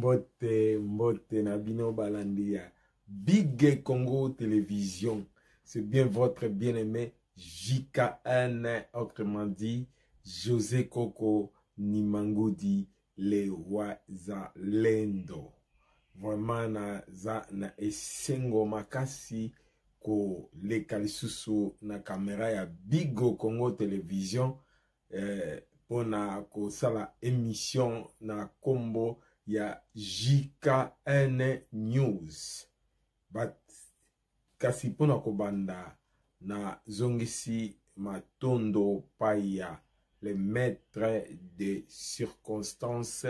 Mbote Nabino Balandia. Big Congo Télévision. C'est bien votre bien-aimé JKN, autrement dit, José Coco Nimangodi, les Wazalendo. Vraiment, na esengo makasi ko le kalisusu na kamera ya Big Congo Télévision. Pona ko sala émission na kombo ya JKN News. But kasi pona ko banda na zongisi matondo paya, le maître de circonstances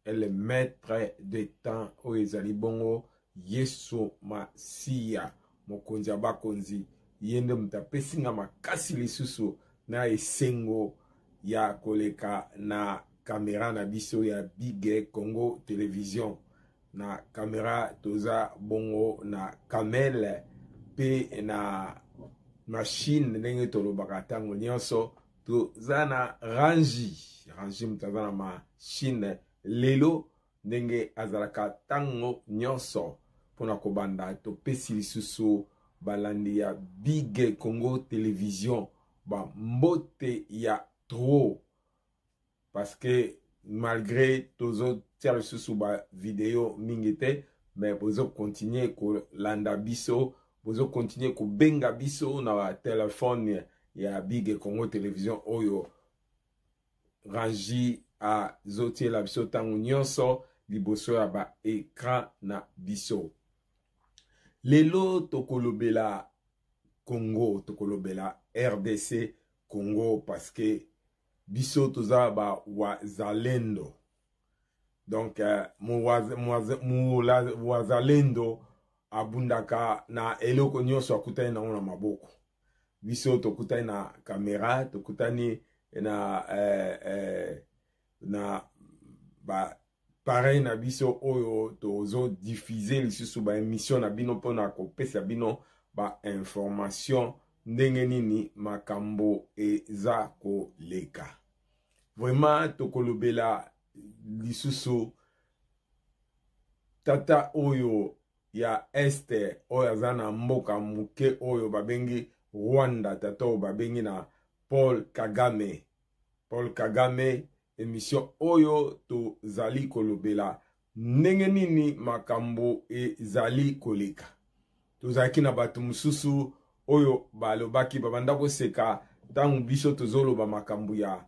et le maître de temps o ezali bongo Yesu Masiya mokonzi abakonzi yende mutapesi nga makasi lisusu na esengo ya koleka na kamera na biso ya Big Congo Télévision. Na kamera toza bongo na Kamel pe na machine ndenge tolobaka tango nyonso toza na rangi mutaza na machine lelo ndenge azalaka tango nyonso pona kobanda topesi lisusu balandi ya Big Congo Télévision ba mbote ya trop parce que malgré tozo tia lisusu ba vidéo mingete mais bozo continuer ko landa biso, bozo continuer ko benga biso na ba téléphone ya Big Congo Télévision oyo rangi a zotie la biso tango nyonso liboso ya ba écran na biso. Lelo tokolobela Congo, tokolobela RDC Congo parce que biso toza ba wazalendo. Donc wazalendo abundaka na eloko nyonso akutani na ona maboko. Biso tokutani na kamera, tokutani na ba pareil na biso oyo tozo diffuser lisusu ba émission na bino pona kopesa bino ba information ndenge nini makambo eza koleka. Vraiment tokolobela lisusu tata oyo ya este oyo aza na mboka muke oyo babengi Rwanda, tata oyo babengi na Paul Kagame. Paul Kagame émission oyo tozali kolobela ndenge nini makambo ezali koleka. Tozalaki na bato mususu oyo balobaki babanda koseka tangu biso tozoloba makambo ya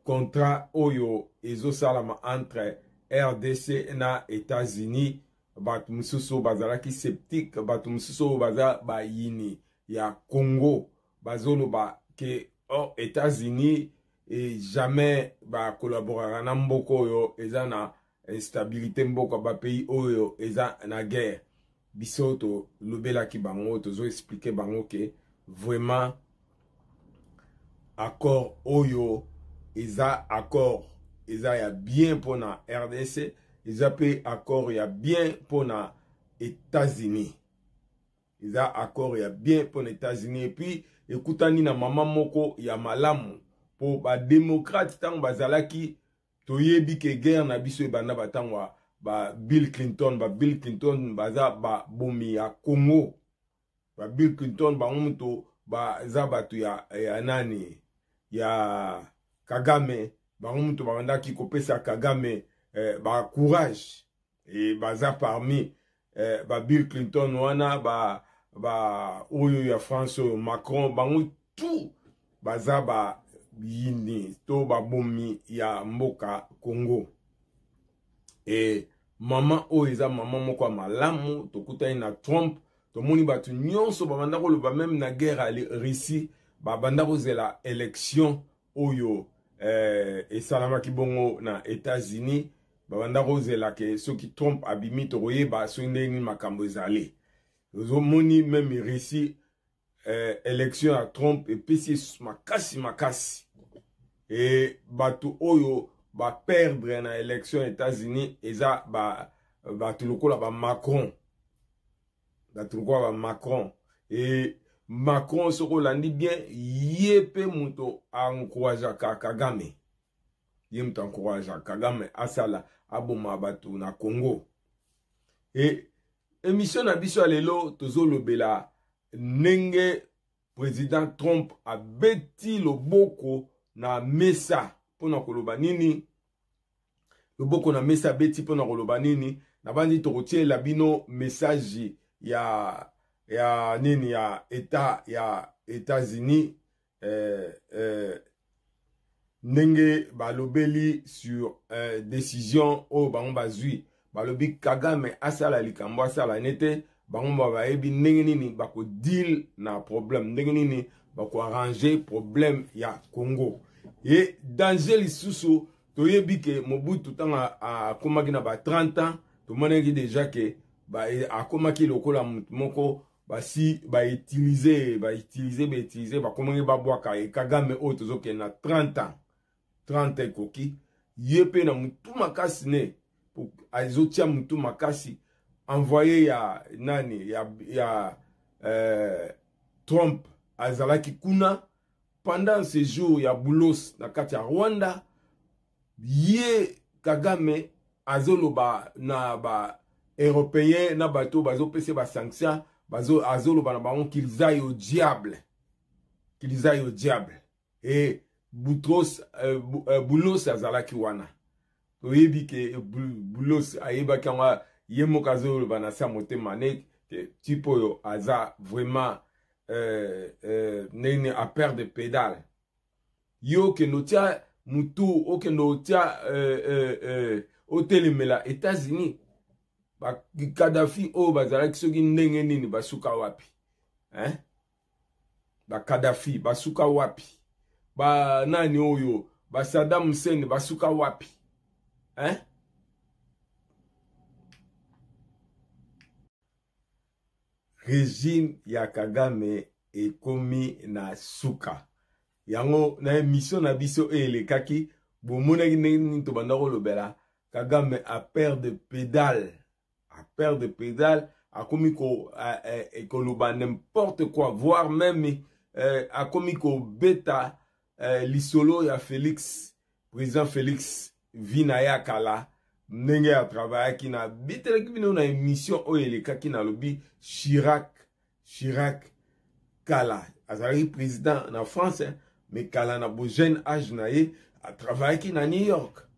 contrat oyo ezosalama entre RDC na États-Unis. Bato mususu bazalaki sceptique, bato mususu baza bayini ya Congo bazoloba ke États-Unis et jamais ba collaborer na mboko oyo eza na instabilité, mboko ba pays oyo eza na guerre. Biso to lobela ki bango tozo expliquer bango ke vraiment accord oyo eza accord eza ya bien pona RDC, eza pe accord ya bien pona États-Unis. Eza accord ya bien pona États-Unis et puis ekutani na mama moko ya malamu po ba démocrate tango bazalaki toyebi ke guerre na biso ebanda batangwa ba Bill Clinton baza ba bomi ya Congo. Ba Bill Clinton ba muto baza batu ya nani ya Kagame ba muto bandaki kopesa Kagame ba courage et baza parmi ba Bill Clinton wana ba oyo ya France Macron bango tout baza ba yini to ba bomi ya mboka Congo. Et maman oiza maman moko malamu tokutani na Trump tomoni batu nyonso babanda koloba même na guerre à Russie babanda kozela élection oyo esalamaki bongo na États-Unis babanda kozela ke soki Trump abimi tokoyeba so ndenge makambo ezali. Ozomoni même Russie élection à Trump epesi makasi et batu oyo ba perdre na élection États-Unis eza batu lokola ba Macron. Batu lokola ba Macron et Macron soko landi bien yepe muto encourage Kagame. Yem t'encourage Kagame asala aboma bato na Congo. Et émission na biso lelo tozolobela ndenge président Trump abeti loboko na mesa pona koloba nini. Loboko na mesa beti pona koloba nini. Na bandi tokotie la bino message ya nini ya États-Unis ndenge balobeli sur décision o bango bazui balobi Kagame asala likambo asala nete bango baebi ndenge nini bako deal na problème ndenge nini bako arranger problème ya Congo et danger lisusu toyebi ke Mobutu tanga akomaki na ba 30 ans to monaki déjà ke ba akomaki lokola moko basi ba utiliser ba komaki ba bwaka e Kagame o tozoke na 30 ans ekoki yepe na mutu makasi ne azotia mutu makasi envoyé ya nani ya Trump azalaki kuna pendant ce jour ya Bulos na kati ya Rwanda ye Kagame azoloba na ba européen na bato bazopesa ba sanction azoloba na bango qu'ils aillent au diable et Boutros Bulos azalaki wana toyebi ke Bulos ayeba kanga yemo kazoloba na sa motema ne tipo yo aza vraiment nene a perdre pédale yo ke notia mutu o ke notia otelemela États-Unis ba Kadhafi o bazalaki soki ndenge nini basuka wapi ba Kadhafi basuka wapi ba nani oyo ba Saddam Hussein basuka wapi régime ya Kagame ekomi na suka yango na émission na biso elekaki bomonaki ndenge to banda kolobela Kagame a perdre pédale akomi ko ekoloba n'importe quoi voire même akomi ko beta lisolo ya président Félix Vinaya Kala ndenge ya travaillaki na bitelaki bino na émission oyo elekaki na lobi Chirac Kala azalaki président na France mais Kala na bo jeune âge na ye a travaillaki na New York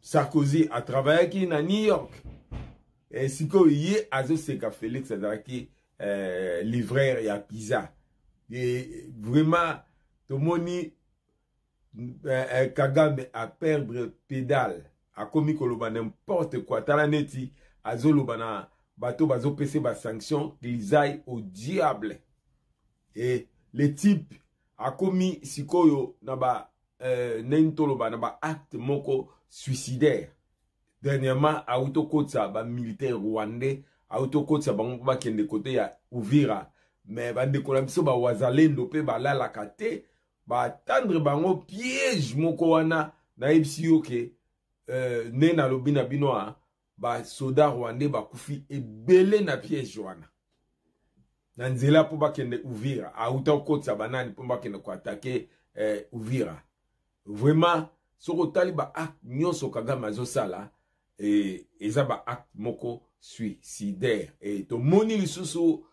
Sarkozy a travaillaki na New York et sikoyo ye azoseka Félix azalaki livreur ya pizza et vraiment tomoni Kagame a perdre pédale akomi koloba n'importe quoi tala neti azoloba na bato bazopesa ba sanction qu'ils aillent au diable et le type akomi sikoyo na ba nentoloba na ba acte moko suicidaire dernièrement autokotsa ba militaire rwandais autokotsa bango bakende côté ya Uvira mais bandeko na biso ba wazalendo pe balalaka te ba tendre bango piège moko wana na yebisi yo ke ne na lobi na bino ba soda rwandais bakufi ebele na piège wana na nzela po bakende Uvira autokotsa banani po bakende ko attaquer Uvira vraiment soko tali ba acte nyonso Kagame azosala eza ba acte moko suicidaire et to moni lisusu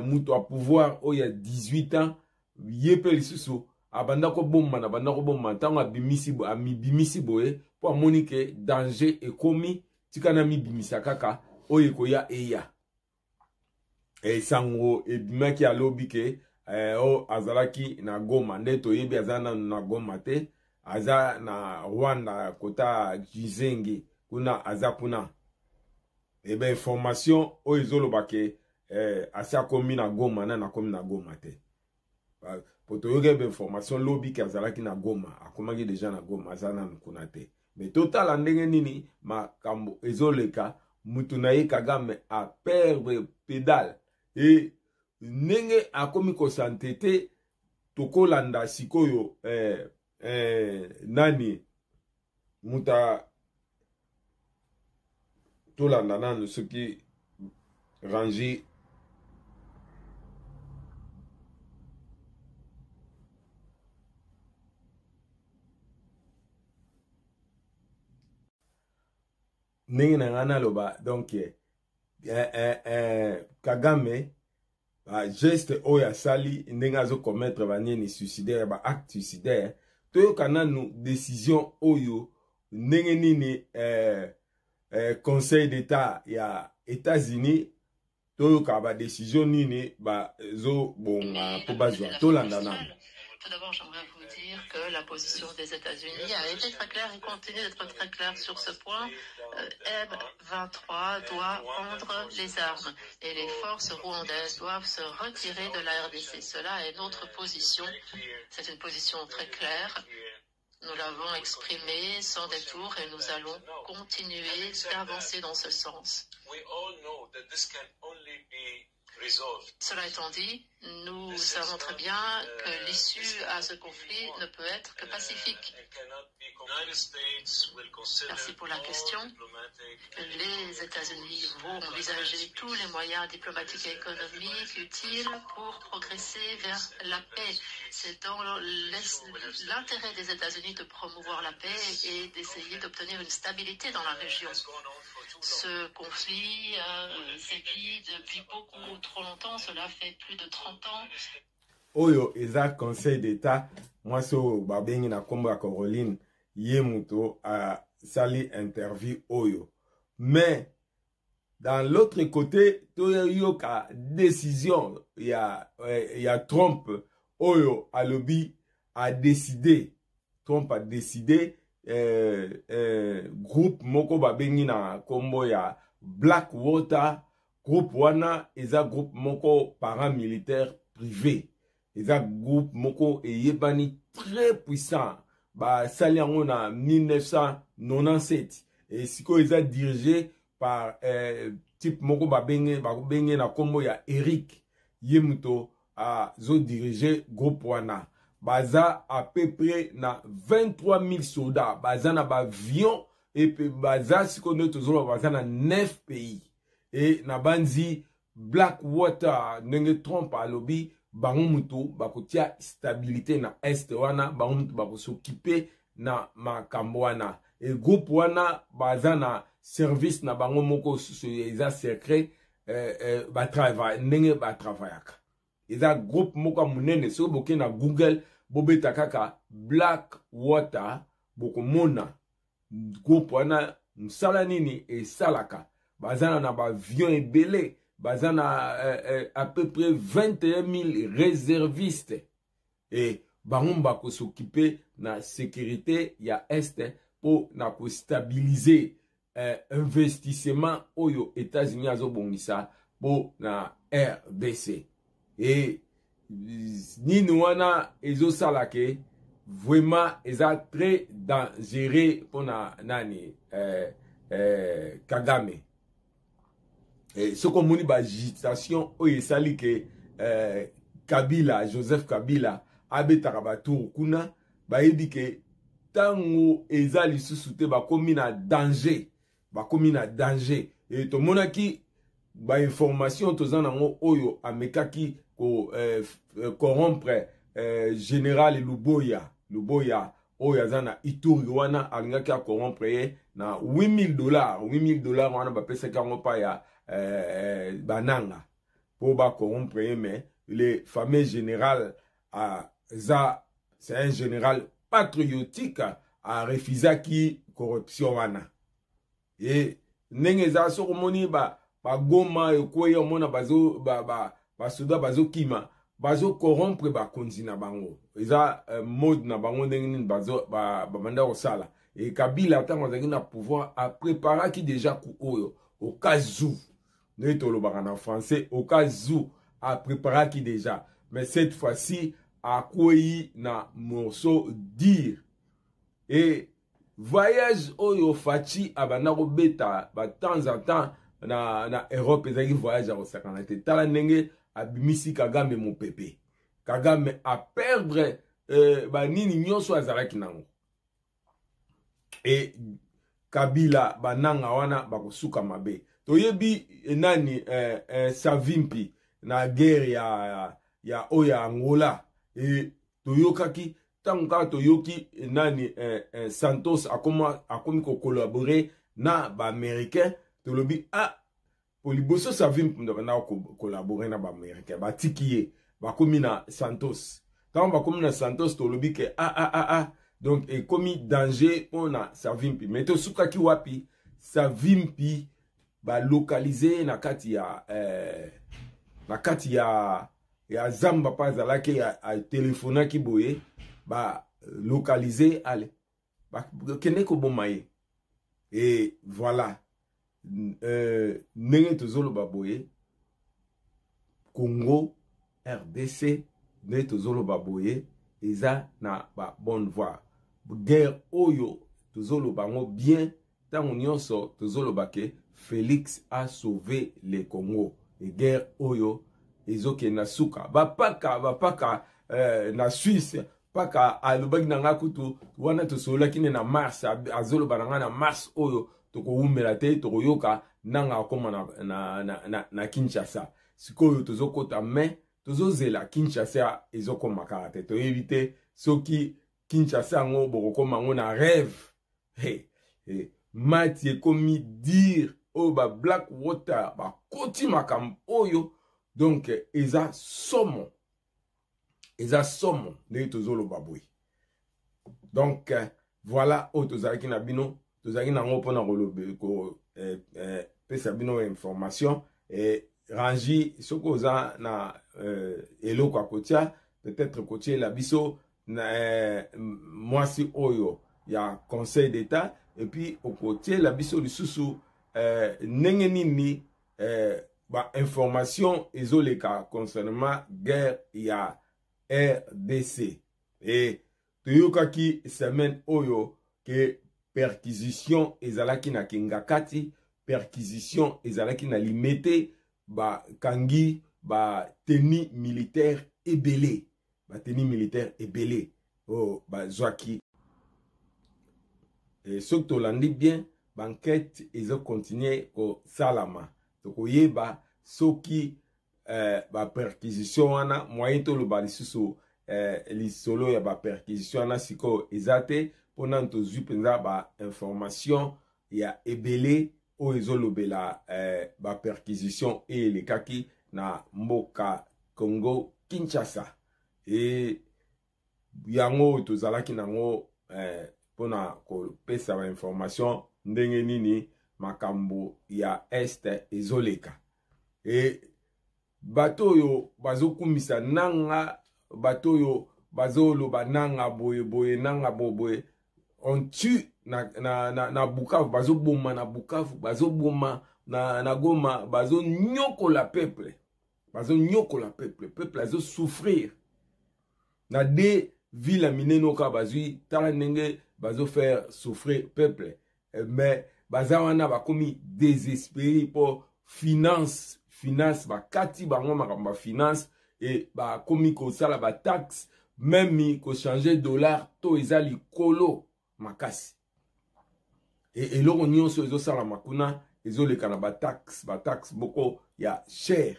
mutu a pouvoir oya 18 ans yepe lisusu abanda ko bomba na banda ko bomba ntango abimisi boye po amoni ke danger ekomi tikana mibimisa kaka oyo koya eya sango ebimaki alobi ke azalaki na Goma nde toyebi azana na Goma te aza na Rwanda kota Gizengi kuna aza kuna ebe information oyo ezoloba ke asa komi na Goma na komi na Goma te poto yoke information lobi ke azalaki na Goma akomaki deja na Goma aza na kuna te mais total ndenge nini makambo ezoleka mutu na ye Kagame a perdre pédale et ndenge akomi ko santete tokolanda sikoyo nani muta tolanda nanu soki rangi ndenge na ngana loba donc Kagame geste oyo asali ndenge azo commettre banini suicidaire ba acte suicidaire toyoka nanu décision oyo ndenge nini Conseil d'État ya États-Unis toyoka ba décision nini ba zo bonga po bazwa tolanda nanu. Tout d'abord, j'aimerais vous dire que la position des États-Unis a été très claire et continue d'être très claire sur ce point. M23 doit prendre les armes et les forces rwandaises doivent se retirer de la RDC. Cela est notre position. C'est une position très claire. Nous l'avons exprimée sans détour et nous allons continuer d'avancer dans ce sens. Cela étant dit, nous savons très bien que l'issue à ce conflit ne peut être que pacifique. Merci pour la question. Les États-Unis vont envisager tous les moyens diplomatiques et économiques utiles pour progresser vers la paix. C'est dans l'intérêt des États-Unis de promouvoir la paix et d'essayer d'obtenir une stabilité dans la région. Ce conflit sévit depuis beaucoup trop longtemps, cela fait plus de 30 ans. Oyo eza Conseil d'État, moi so babengi na kombo ya Caroline Yemuto a sali interview oyo. Mais dans l'autre côté, toyoka décision ya Trump oyo a lobby a décidé, Trump a décidé groupe moko babengi na kombo ya Blackwater, groupe wana eza groupe moko paramilitaire privé, eza groupe moko eyebani très puissant, ba sali yango na 1997 et siko eza dirigé par type moko babengi na kombo ya Eric Yemuto a zo diriger groupe wana. Baza à peu près na 23 000 soldats, baza na avion et puis baza si qu'on est toujours baza na 9 pays et na banzi Blackwater nenge Trump a lobby bango mutu bakotia stabilité na est wana bango mutu bako s'occuper na makambo wana et groupe wana baza na service na bango moko eza secret ba travail nenge ba travaillaka. Eza groupe moko munene so boke na Google bobeta kaka Blackwater boko mona groupe wana msala nini e salaka bazana na ba avion ebele bazana à peu près 21 000 réservistes et bango bako s'occuper na sécurité ya est pour na ko stabiliser investissement oyo États-Unis azo bongisa pour na RDC. Et nini wana ezo salake vraiment eza très dangereux pour na nani Kagame. Et ce qu'on moni ba agitation oyo esali ke Kabila, Joseph Kabila abetaka batour kuna bayebi ke tango eza lisusu te bakomi na danger, et to monaki ba information tozana ngo oyo amekaki ko corrompre général Luboya oyo azana Ituri wana alingaki a corrompre ye na $8,000 wana bapesaki yango pa ya bananga po ba corrompre ye, mais le fameux général c'est un général patriotique a refusé qui corruption wana et ndenge za soko moni ba Goma ekoye omona basoda bazo kima bazo corrompre bakonzi na bango eza mode na bango ndenge nini bazo banda osala et Kabila tango azaki na pouvoir a préparé qui déjà ku oyo au cas où ne tolobaka na français au cas où a préparé qui déjà, mais cette fois-ci a koyi na morceau dire et voyage oyo fachi abana ko beta ba temps en temps na Europe ezaki voyage a osakana te tala ndenge abimisi Kagame mon pépé Kagame a perdre banini nyonso azalaki nango et Kabila bananga wana bakosuka mabe toyebi nani Savimpi na guerre ya oya Angola et toyokaki tango toyoki nani Santos akomi ko collaborer na ba américain to lobi ah poliboso savim na collaborer na ba américain ba tikiye ba komi na Santos quand ba komi na Santos to lobi ke donc e komi danger ona savimpi mais to sukaki wapi savimpi ba localiser na kati ya zamba pa zalaki ya telefona ki boye ba localiser ale ba kende ko bomaye et voilà ndenge tozolo ba boye Congo RDC ndenge tozolo ba boye eza na ba bonne voie guerre oyo tozolo bango bien tango nyonso tozolo bake Félix a sauvé le Congo et guerre oyo ezoke na suka bapaka na Suisse paka alobaki nanga kutu wana tosola kine na mars azolo bananga na mars oyo toko umela te toko yoka nanga akoma na Kinshasa sikoyo tozokota mais tozozela Kinshasa ezokoma karate to éviter soki Kinshasa ngo bokoma ngo na rêve Mathieu komi dire o ba Black Water ba koti makam oyo donc eza somo de tozolo baboui donc voilà o tozalaki na bino tozalaki na ngo pona kolobe ko pesa bino information et rangi soko za na eloko akotia peut-être kotie la biso na mwasi oyo ya conseil d'état et puis au côté la biso lisusu ndenge nini ba information ezoleka concernant guerre ya RDC et toyokaki semaine oyo que perquisition ezalaki na Kingakati perquisition ezalaki na Limete ba kangi ba tenue militaire ebele oh ba zwaki et ce que l'on dit bien banquette ils ont continué au salama donc yeba soki ba perquisition wana moyen to lo ba lisusu li solo ya ba perquisition wana siko ezate pona to zu penza ba information ya ebele o ezolobela ba perquisition et les kaki na mboka Congo Kinshasa et yango tozalaki nango pona ko pesa ba information ndenge nini makambo ya este ezoleka et bato yo bazokumisa nanga bato yo bazoloba nanga boye nanga boye on tue na Bukavu bazoboma na Bukavu bazoboma na Goma bazonyokola peuple peuple azo souffrir na de ville mineno ka bazui tala ndenge bazo faire souffrir peuple mais bazawana bakomi désespéré pour finance bakati bango makamba finance et bakomi ko sala ba taxe même ko changer dollar to ezali kolo makasi et eloko nyonso ezo sala makuna ezoleka na ba taxe boko ya cher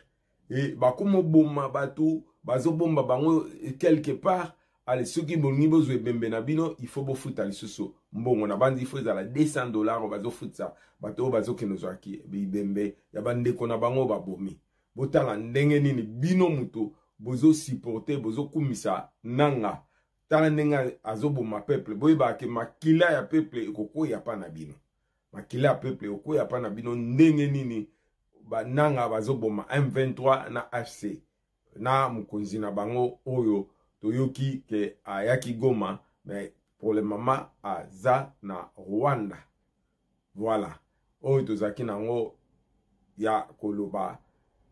et bakomo bomba bato bazobomba bango quelque part allez soki bolingi bozwe bembe na bino il faut bofuta lisusu mbongo na bandi il faut ezala $200 bazofuta bato bazokende zwaki bembe ya bandeko na bango babomi botala ndenge nini bino muto bozo supporter bozo kumisa nanga tala ndenge azoboma peuple boyeba ke makila ya peuple ekokoya pa na bino makila ya peuple ekokoya pa na bino ndenge nini bananga bazoboma M23 na AFC na mukonzi na bango oyo toyoki ke ayaki Goma mais pour le moment aza na Rwanda voilà oyo tozaki nango ya koloba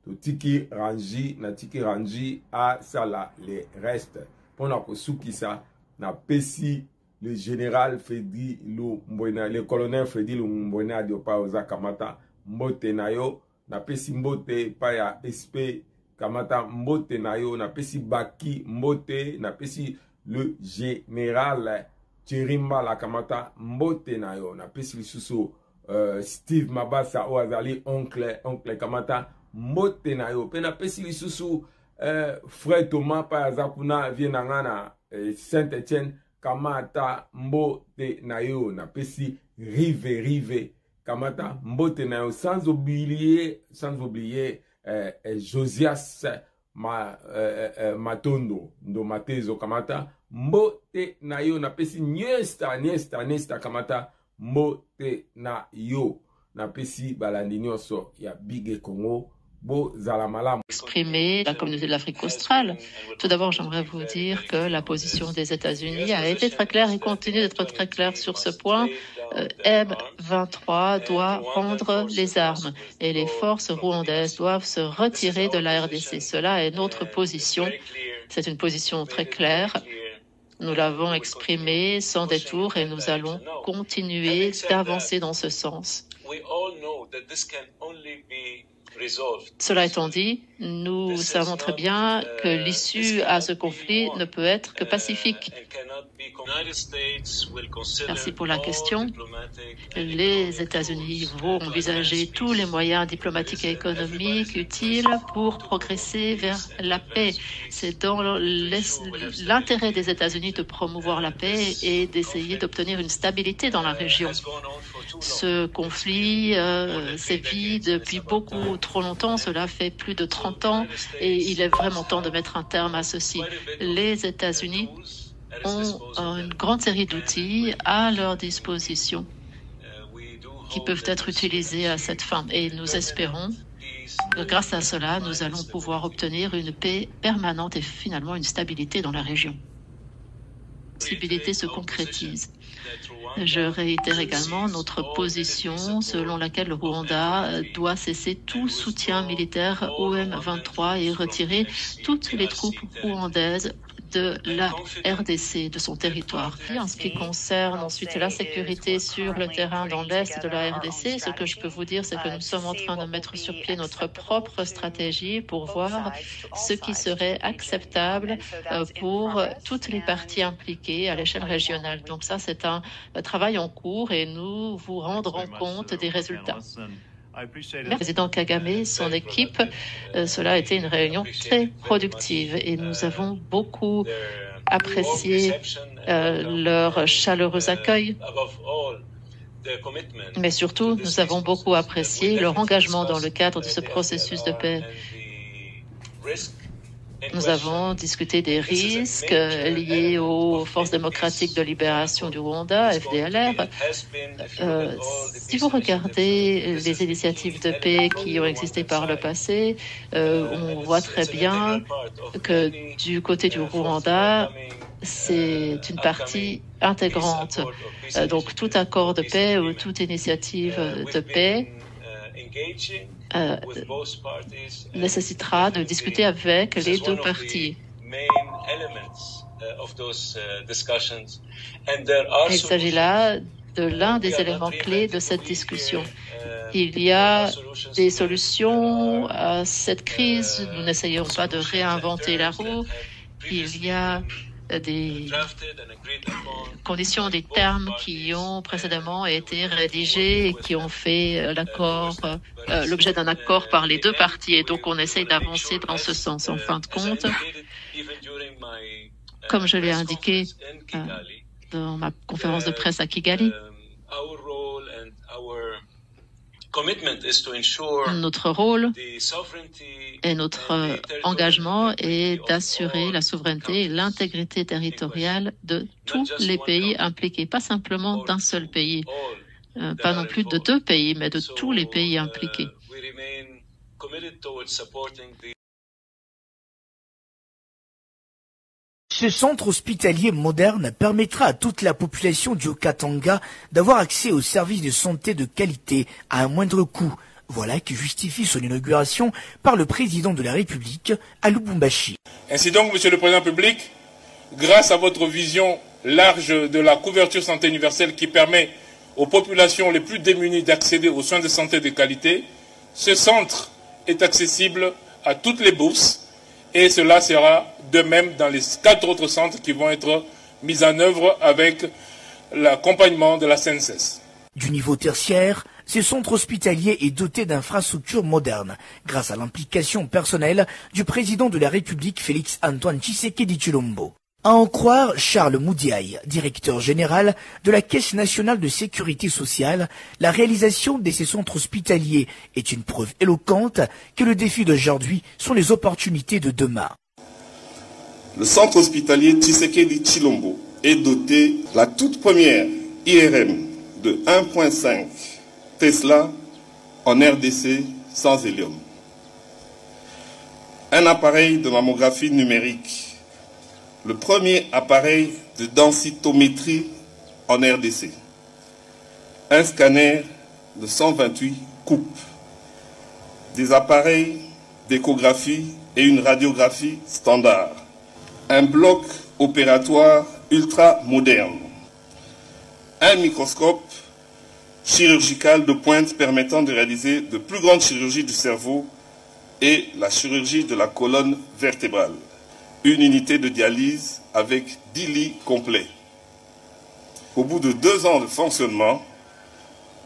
totiki rangi a sala le reste pona kosukisa na pesi le général Fedi Lumbwena le colonel Fedi Lumbwena adiopa oza kamata mbote na yo na pesi mbote pa ya SP kamata mbote na yo na pesi baki mbote na pesi le général Chirimba la kamata mbote na yo na pesi lisusu Steve Mabasa o azali oncle kamata mbote na yo pe na pesi lisusu frère Thomas pa azakuna viena ngana Saint-Etienne kamata mbote na yo na pesi rive kamata mbote na yo, sans oublier Josias Matondo ndo matezo kamata mbote na yo, na pesi niesta kamata mbote na yo, na pesi balandi nyonso ya Big Congo. Exprimer la communauté de l'Afrique australe. Tout d'abord, j'aimerais vous dire que la position des États-Unis a été très claire et continue d'être très claire sur ce point. M23 doit rendre les armes et les forces rwandaises doivent se retirer de la RDC. Cela est notre position. C'est une position très claire. Nous l'avons exprimée sans détour et nous allons continuer d'avancer dans ce sens. Cela étant dit, nous savons très bien que l'issue à ce conflit ne peut être que pacifique. Merci pour la question. Les États-Unis vont envisager tous les moyens diplomatiques et économiques utiles pour progresser vers la paix. C'est dans l'intérêt des États-Unis de promouvoir la paix et d'essayer d'obtenir une stabilité dans la région. Ce conflit sévit depuis beaucoup trop longtemps, cela fait plus de 30 ans et il est vraiment temps de mettre un terme à ceci. Les États-Unis ont une grande série d'outils à leur disposition qui peuvent être utilisés à cette fin et nous espérons que grâce à cela, nous allons pouvoir obtenir une paix permanente et finalement une stabilité dans la région. La possibilité se concrétise. Je réitère également notre position selon laquelle le Rwanda doit cesser tout soutien militaire au M23 et retirer toutes les troupes rwandaises de la RDC, de son territoire. En ce qui concerne ensuite la sécurité sur le terrain dans l'est de la RDC, ce que je peux vous dire, c'est que nous sommes en train de mettre sur pied notre propre stratégie pour voir ce qui serait acceptable pour toutes les parties impliquées à l'échelle régionale. Donc ça, c'est un travail en cours et nous vous rendrons compte des résultats. Le président Kagame et son équipe, cela a été une réunion très productive et nous avons beaucoup apprécié leur chaleureux accueil. Mais surtout, nous avons beaucoup apprécié leur engagement dans le cadre de ce processus de paix. Nous avons discuté des risques liés aux forces démocratiques de libération du Rwanda, FDLR. Si vous regardez les initiatives de paix qui ont existé par le passé, on voit très bien que du côté du Rwanda, c'est une partie intégrante. Donc tout accord de paix ou toute initiative de paix nécessitera de discuter avec les deux parties. Il s'agit là de l'un des éléments clés de cette discussion. Il y a des solutions à cette crise. Nous n'essayons pas de réinventer la roue. Il y a des conditions, des termes qui ont précédemment été rédigés et qui ont fait l'objet d'un accord par les deux parties. Et donc, on essaye d'avancer dans ce sens. En fin de compte, comme je l'ai indiqué dans ma conférence de presse à Kigali, notre rôle et notre engagement est d'assurer la souveraineté et l'intégrité territoriale de tous les pays impliqués, pas simplement d'un seul pays, pas non plus de deux pays, mais de tous les pays impliqués. Ce centre hospitalier moderne permettra à toute la population du Haut-Katanga d'avoir accès aux services de santé de qualité à un moindre coût. Voilà qui justifie son inauguration par le président de la République à Lubumbashi. Ainsi donc, Monsieur le Président public, grâce à votre vision large de la couverture santé universelle qui permet aux populations les plus démunies d'accéder aux soins de santé de qualité, ce centre est accessible à toutes les bourses et cela sera de même dans les 4 autres centres qui vont être mis en œuvre avec l'accompagnement de la CNSS. Du niveau tertiaire, ce centre hospitalier est doté d'infrastructures modernes, grâce à l'implication personnelle du président de la République Félix Antoine Tshisekedi Tshilombo. À en croire Charles Moudiaï, directeur général de la Caisse nationale de sécurité sociale, la réalisation de ces centres hospitaliers est une preuve éloquente que le défi d'aujourd'hui sont les opportunités de demain. Le centre hospitalier Tshisekedi Tshilombo est doté de la toute première IRM de 1,5 Tesla en RDC sans hélium. Un appareil de mammographie numérique. Le premier appareil de densitométrie en RDC. Un scanner de 128 coupes. Des appareils d'échographie et une radiographie standard. Un bloc opératoire ultra moderne. Un microscope chirurgical de pointe permettant de réaliser de plus grandes chirurgies du cerveau et la chirurgie de la colonne vertébrale. Une unité de dialyse avec 10 lits complets. Au bout de 2 ans de fonctionnement,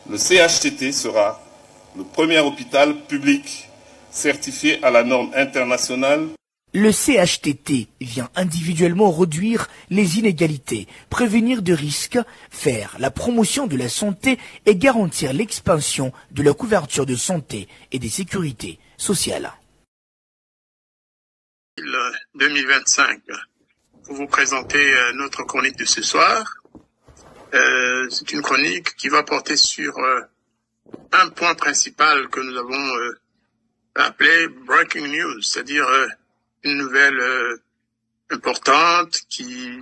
le CHTT sera le premier hôpital public certifié à la norme internationale. Le CHTT vient individuellement réduire les inégalités, prévenir de risques, faire la promotion de la santé et garantir l'expansion de la couverture de santé et des sécurités sociales. 2025. Pour vous présenter notre chronique de ce soir. C'est une chronique qui va porter sur un point principal que nous avons appelé Breaking News, c'est-à-dire une nouvelle importante qui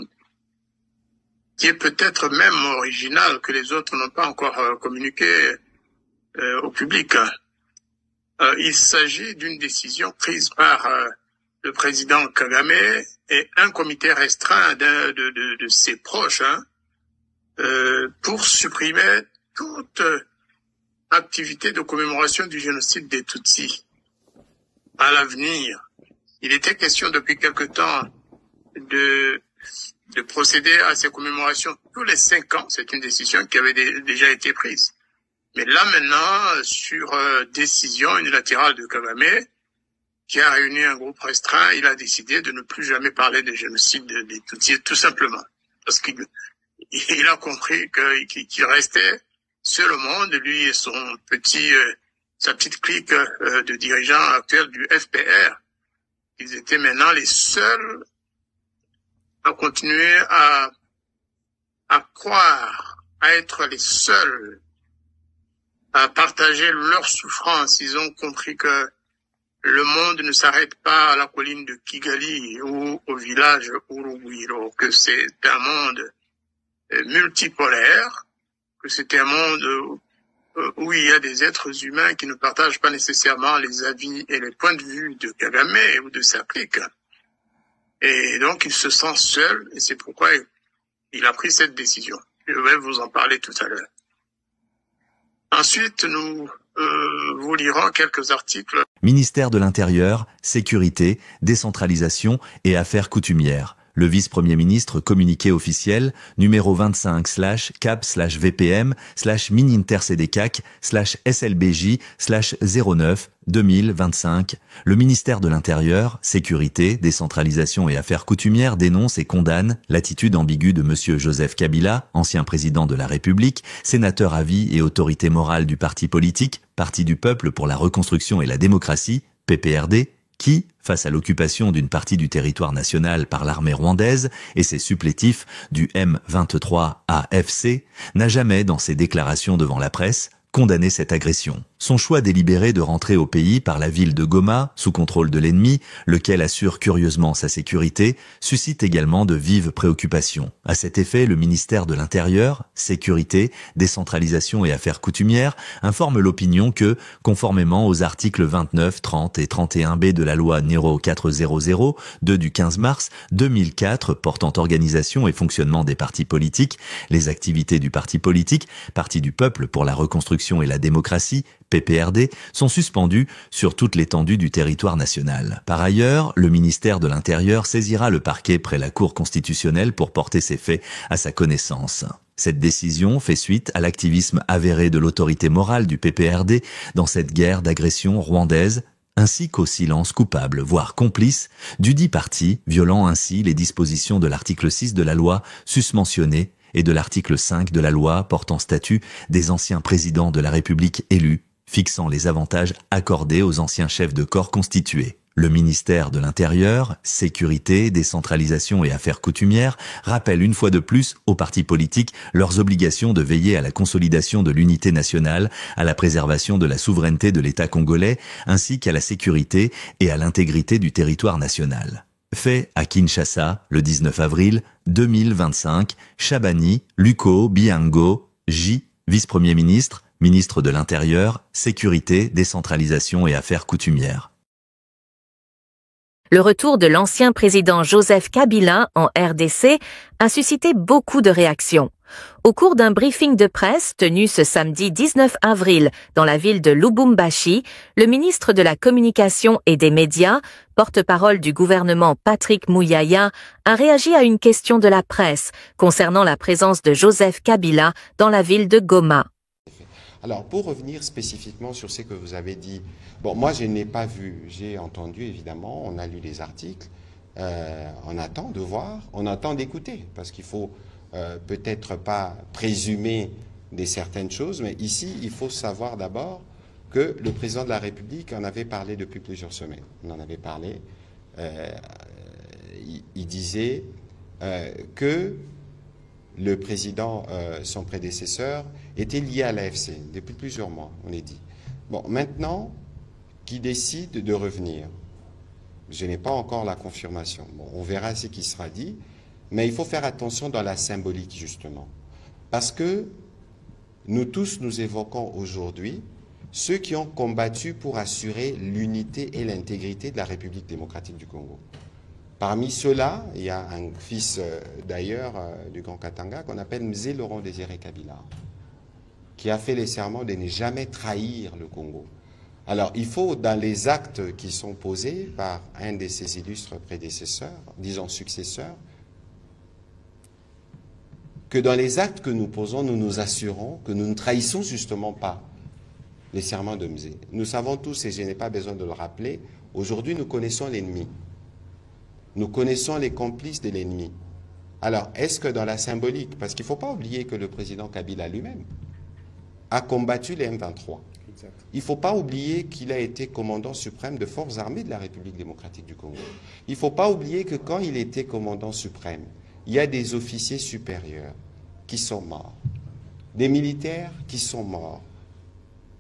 est peut-être même originale, que les autres n'ont pas encore communiqué au public. Il s'agit d'une décision prise par le président Kagame et un comité restreint de ses proches pour supprimer toute activité de commémoration du génocide des Tutsis. À l'avenir, il était question depuis quelque temps de procéder à ces commémorations tous les 5 ans. C'est une décision qui avait déjà été prise. Mais là maintenant, sur décision unilatérale de Kagame, qui a réuni un groupe restreint, il a décidé de ne plus jamais parler de génocide des Tutsis, tout simplement. Parce qu'il a compris qu'il restait seul au monde, lui et sa petite clique de dirigeants actuels du FPR. Ils étaient maintenant les seuls à continuer à croire, à être les seuls à partager leur souffrance. Ils ont compris que le monde ne s'arrête pas à la colline de Kigali ou au village Urugwiro, que c'est un monde multipolaire, que c'est un monde où il y a des êtres humains qui ne partagent pas nécessairement les avis et les points de vue de Kagame ou de sa clique. Et donc il se sent seul, et c'est pourquoi il a pris cette décision. Je vais vous en parler tout à l'heure. Ensuite, nous vous lirons quelques articles. Ministère de l'Intérieur, Sécurité, Décentralisation et Affaires coutumières. Le vice-premier ministre communiqué officiel numéro 25/cap/VPM/Mini-Intercdcac/SLBJ/09/2025. Le ministère de l'Intérieur, Sécurité, Décentralisation et Affaires coutumières dénonce et condamne l'attitude ambiguë de monsieur Joseph Kabila, ancien président de la République, sénateur à vie et autorité morale du parti politique, Parti du peuple pour la reconstruction et la démocratie, PPRD, qui, face à l'occupation d'une partie du territoire national par l'armée rwandaise et ses supplétifs du M23 AFC, n'a jamais, dans ses déclarations devant la presse, condamné cette agression. Son choix délibéré de rentrer au pays par la ville de Goma, sous contrôle de l'ennemi, lequel assure curieusement sa sécurité, suscite également de vives préoccupations. À cet effet, le ministère de l'Intérieur, Sécurité, Décentralisation et Affaires coutumières informe l'opinion que, conformément aux articles 29, 30 et 31B de la loi n° 400-2 du 15 mars 2004 portant organisation et fonctionnement des partis politiques, les activités du parti politique, Parti du peuple pour la reconstruction et la démocratie, PPRD, sont suspendues sur toute l'étendue du territoire national. Par ailleurs, le ministère de l'Intérieur saisira le parquet près la Cour constitutionnelle pour porter ces faits à sa connaissance. Cette décision fait suite à l'activisme avéré de l'autorité morale du PPRD dans cette guerre d'agression rwandaise, ainsi qu'au silence coupable, voire complice, dudit parti, violant ainsi les dispositions de l'article 6 de la loi susmentionnée et de l'article 5 de la loi portant statut des anciens présidents de la République élus, fixant les avantages accordés aux anciens chefs de corps constitués. Le ministère de l'Intérieur, Sécurité, Décentralisation et Affaires coutumières rappelle une fois de plus aux partis politiques leurs obligations de veiller à la consolidation de l'unité nationale, à la préservation de la souveraineté de l'État congolais, ainsi qu'à la sécurité et à l'intégrité du territoire national. Fait à Kinshasa, le 19 avril 2025, Chabani, Luko Biango, J, vice-premier ministre, ministre de l'Intérieur, Sécurité, Décentralisation et Affaires coutumières. Le retour de l'ancien président Joseph Kabila en RDC a suscité beaucoup de réactions. Au cours d'un briefing de presse tenu ce samedi 19 avril dans la ville de Lubumbashi, le ministre de la Communication et des Médias, porte-parole du gouvernement Patrick Muyaya, a réagi à une question de la presse concernant la présence de Joseph Kabila dans la ville de Goma. Alors, pour revenir spécifiquement sur ce que vous avez dit, bon, moi je n'ai pas vu, j'ai entendu évidemment, on a lu les articles, on attend de voir, on attend d'écouter, parce qu'il faut peut-être pas présumer de certaines choses, mais ici, il faut savoir d'abord que le président de la République en avait parlé depuis plusieurs semaines. On en avait parlé, il disait que le président, son prédécesseur, était lié à l'AFC depuis plusieurs mois, on est dit. Bon, maintenant, qui décide de revenir? Je n'ai pas encore la confirmation. Bon, on verra ce qui sera dit, mais il faut faire attention dans la symbolique, justement. Parce que nous tous, nous évoquons aujourd'hui ceux qui ont combattu pour assurer l'unité et l'intégrité de la République démocratique du Congo. Parmi ceux-là, il y a un fils d'ailleurs du Grand Katanga qu'on appelle Mzee Laurent Désiré Kabila, qui a fait les serments de ne jamais trahir le Congo. Alors, il faut, dans les actes qui sont posés par un de ses illustres prédécesseurs, disons successeurs, que dans les actes que nous posons, nous nous assurons que nous ne trahissons justement pas les serments de Mzee. Nous savons tous, et je n'ai pas besoin de le rappeler, aujourd'hui nous connaissons l'ennemi. Nous connaissons les complices de l'ennemi. Alors, est-ce que dans la symbolique, parce qu'il ne faut pas oublier que le président Kabila lui-même a combattu les M23. Exact. Il ne faut pas oublier qu'il a été commandant suprême de forces armées de la République démocratique du Congo. Il ne faut pas oublier que quand il était commandant suprême, il y a des officiers supérieurs qui sont morts, des militaires qui sont morts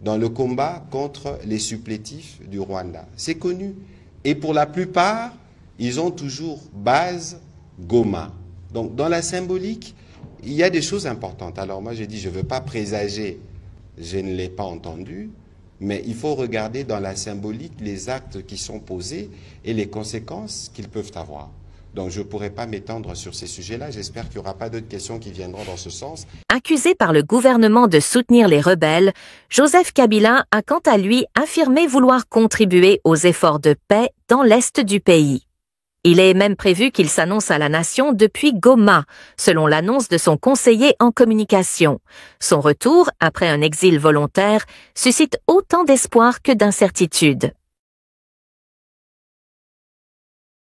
dans le combat contre les supplétifs du Rwanda. C'est connu. Et pour la plupart, ils ont toujours base Goma. Donc, dans la symbolique, il y a des choses importantes. Alors, moi, j'ai dit, je ne veux pas présager, je ne l'ai pas entendu, mais il faut regarder dans la symbolique les actes qui sont posés et les conséquences qu'ils peuvent avoir. Donc, je ne pourrais pas m'étendre sur ces sujets-là. J'espère qu'il n'y aura pas d'autres questions qui viendront dans ce sens. Accusé par le gouvernement de soutenir les rebelles, Joseph Kabila a quant à lui affirmé vouloir contribuer aux efforts de paix dans l'est du pays. Il est même prévu qu'il s'annonce à la nation depuis Goma, selon l'annonce de son conseiller en communication. Son retour, après un exil volontaire, suscite autant d'espoir que d'incertitude.